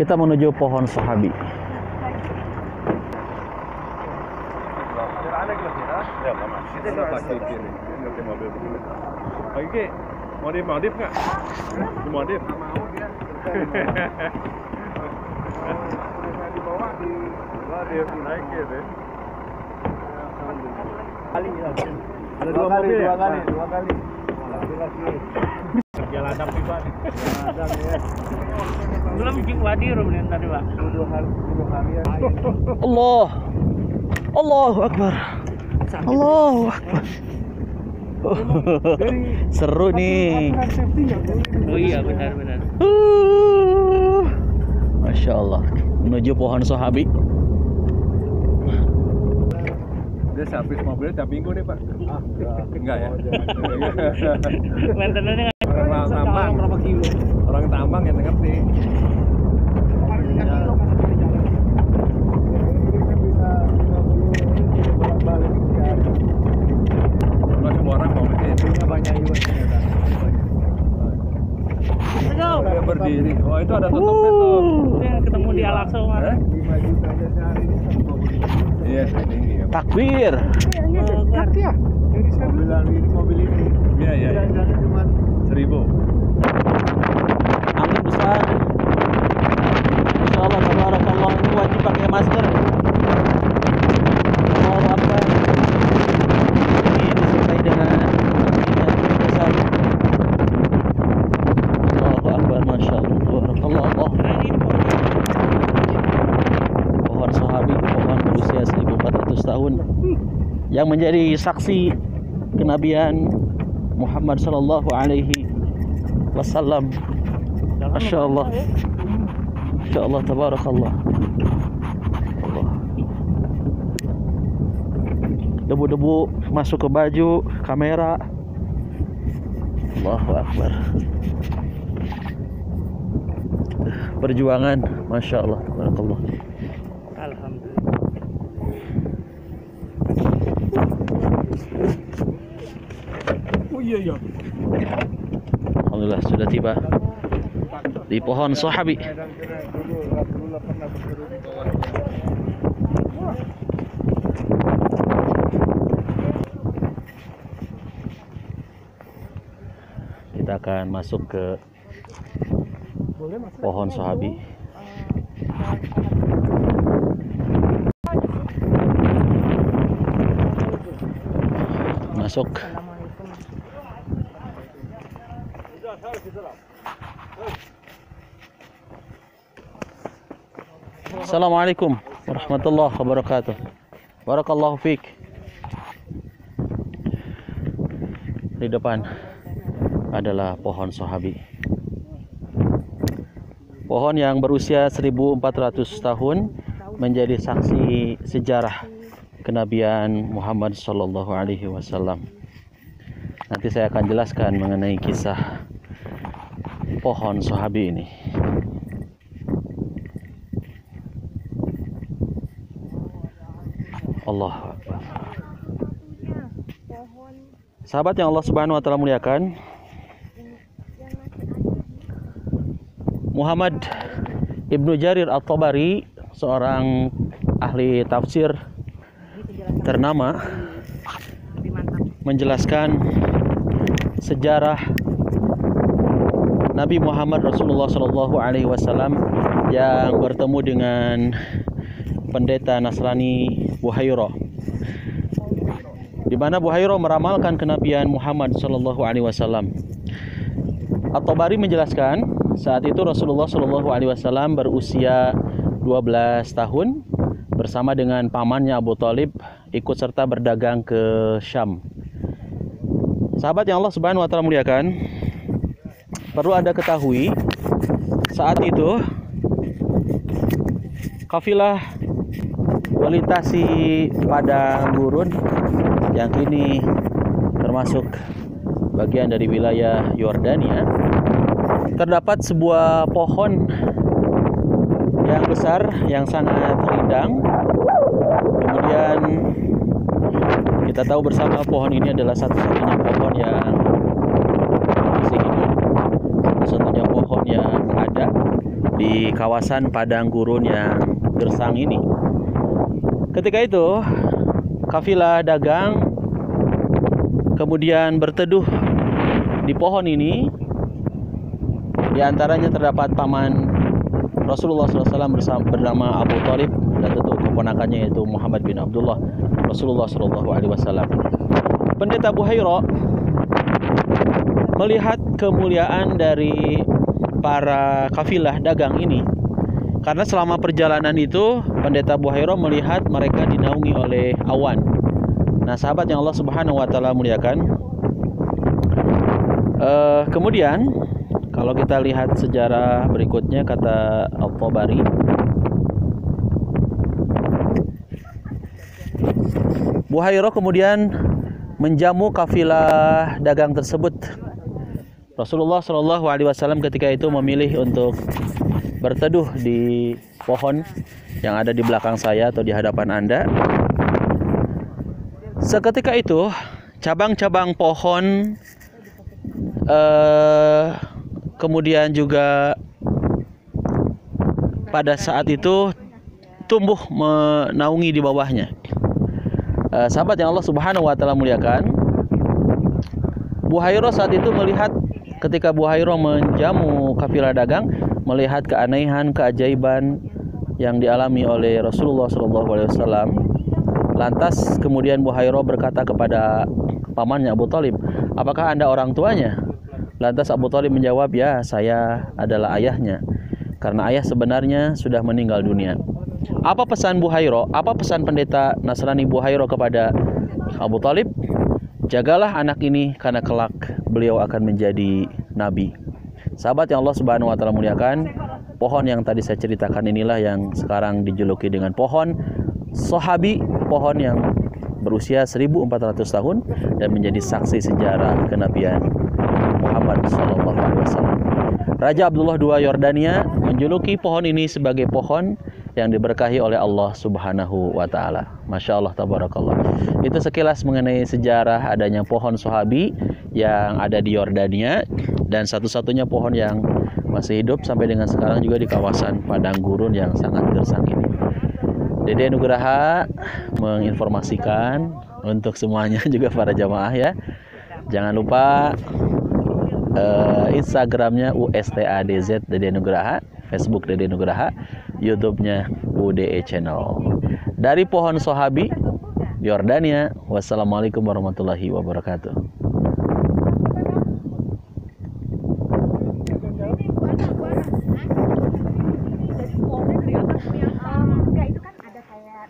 Kita menuju pohon sahabi. Oke, modif nggak? Modif. Dia naik ya deh. Ada dua mobil ya? Dua kali. Jalan adap pribadi. Belum bikin wadir belum tadi, Pak. Dua hari. Allahu Akbar. Allahu Akbar. Seru nih. Oh iya, benar-benar. Masya Allah. Menuju pohon sahabi. Dia servis mobilnya tiap minggu nih, Pak. Enggak ya? Maintenance-nya Orang tambang. berapa kilo? Orang tambang yang ngerti. Nggak semua orang mau mesinnya banyak juga. Dia berdiri. Oh, itu ada tutupnya tuh. Yang ketemu di Al-Aqsa kemarin. 5 juta aja sehari ini satu mobil. Iya, ini ya. Takbir. Mobil ini. Iya. Cuma 1.000. Angin besar. Insya Allah, tabarakallah, ini wajib pakai masker. Allahu Akbar. Ini disertai dengan angin besar. Allahu Akbar, Masya Allah, tabarakallah. Pohon sahabi, pohon berusia 1400 tahun yang menjadi saksi kenabian Muhammad sallallahu alaihi wasallam. Masya Allah. Masya Allah, tabarakallah. Allah. Debu-debu masuk ke baju, kamera. Allahu Akbar. Perjuangan, Masya Allah, tabarakallah. Alhamdulillah. Oh iya. Alhamdulillah sudah tiba di pohon sahabi. Kita akan masuk ke pohon sahabi. Masuk. Assalamualaikum warahmatullahi wabarakatuh. Barakallahu fiik. Di depan adalah pohon sahabi. Pohon yang berusia 1400 tahun menjadi saksi sejarah kenabian Muhammad sallallahu alaihi wasallam. Nanti saya akan jelaskan mengenai kisah pohon sahabi ini. Allah Akbar. Sahabat yang Allah Subhanahu wa taala muliakan, Muhammad Ibnu Jarir At-Tabari, seorang ahli tafsir ternama, menjelaskan sejarah Nabi Muhammad Rasulullah Shallallahu Alaihi Wasallam yang bertemu dengan pendeta Nasrani Buhairah, di mana Buhairah meramalkan kenabian Muhammad Shallallahu Alaihi Wasallam. At-Tabari menjelaskan saat itu Rasulullah Shallallahu Alaihi Wasallam berusia 12 tahun bersama dengan pamannya Abu Thalib ikut serta berdagang ke Syam. Sahabat yang Allah Subhanahu wa taala muliakan, perlu Anda ketahui saat itu kafilah melintasi padang gurun yang kini termasuk bagian dari wilayah Yordania. Terdapat sebuah pohon yang besar yang sangat rindang. Kemudian kita tahu bersama pohon ini adalah satu-satunya pohon yang masih hidup, satu-satunya pohon yang ada di kawasan padang gurun yang gersang ini. Ketika itu kafilah dagang kemudian berteduh di pohon ini. Di antaranya terdapat paman Rasulullah SAW bernama Abu Thalib dan tentu keponakannya yaitu Muhammad bin Abdullah Rasulullah SAW. Pendeta Buhairah melihat kemuliaan dari para kafilah dagang ini, karena selama perjalanan itu Pendeta Buhairah melihat mereka dinaungi oleh awan. Nah, sahabat yang Allah Subhanahu wa taala muliakan, kemudian kalau kita lihat sejarah berikutnya, kata At-Tabari, Buhairah kemudian menjamu kafilah dagang tersebut. Rasulullah SAW ketika itu memilih untuk berteduh di pohon yang ada di belakang saya atau di hadapan Anda. Seketika itu cabang-cabang pohon kemudian juga pada saat itu tumbuh menaungi di bawahnya. Sahabat yang Allah Subhanahu wa taala muliakan, Buhairah saat itu melihat, ketika Buhairah menjamu kafilah dagang, melihat keanehan, keajaiban yang dialami oleh Rasulullah SAW. Lantas kemudian Buhairah berkata kepada pamannya Abu Thalib, "Apakah Anda orang tuanya?" Lantas Abu Thalib menjawab, "Ya, saya adalah ayahnya, karena ayah sebenarnya sudah meninggal dunia." Apa pesan Buhairah? Apa pesan pendeta Nasrani Buhairah kepada Abu Thalib? Jagalah anak ini karena kelak beliau akan menjadi nabi. Sahabat yang Allah Subhanahu wa taala muliakan, pohon yang tadi saya ceritakan inilah yang sekarang dijuluki dengan pohon Sahabi, pohon yang berusia 1400 tahun dan menjadi saksi sejarah kenabian Muhammad SAW. Raja Abdullah II Yordania menjuluki pohon ini sebagai pohon yang diberkahi oleh Allah Subhanahu wa taala. Masya Allah, tabarakallah. Itu sekilas mengenai sejarah adanya pohon Sahabi yang ada di Yordania, dan satu-satunya pohon yang masih hidup sampai dengan sekarang juga di kawasan padang gurun yang sangat gersang ini. Dede Nugraha menginformasikan untuk semuanya, juga para jamaah ya. Jangan lupa Instagramnya USTADZ Dede Nugraha, Facebook Dede Nugraha, YouTube-nya UDE Channel. Dari pohon Sahabi Yordania. Wassalamualaikum warahmatullahi wabarakatuh. Dari pohon dari atas kelihatan enggak, itu kan ada kayak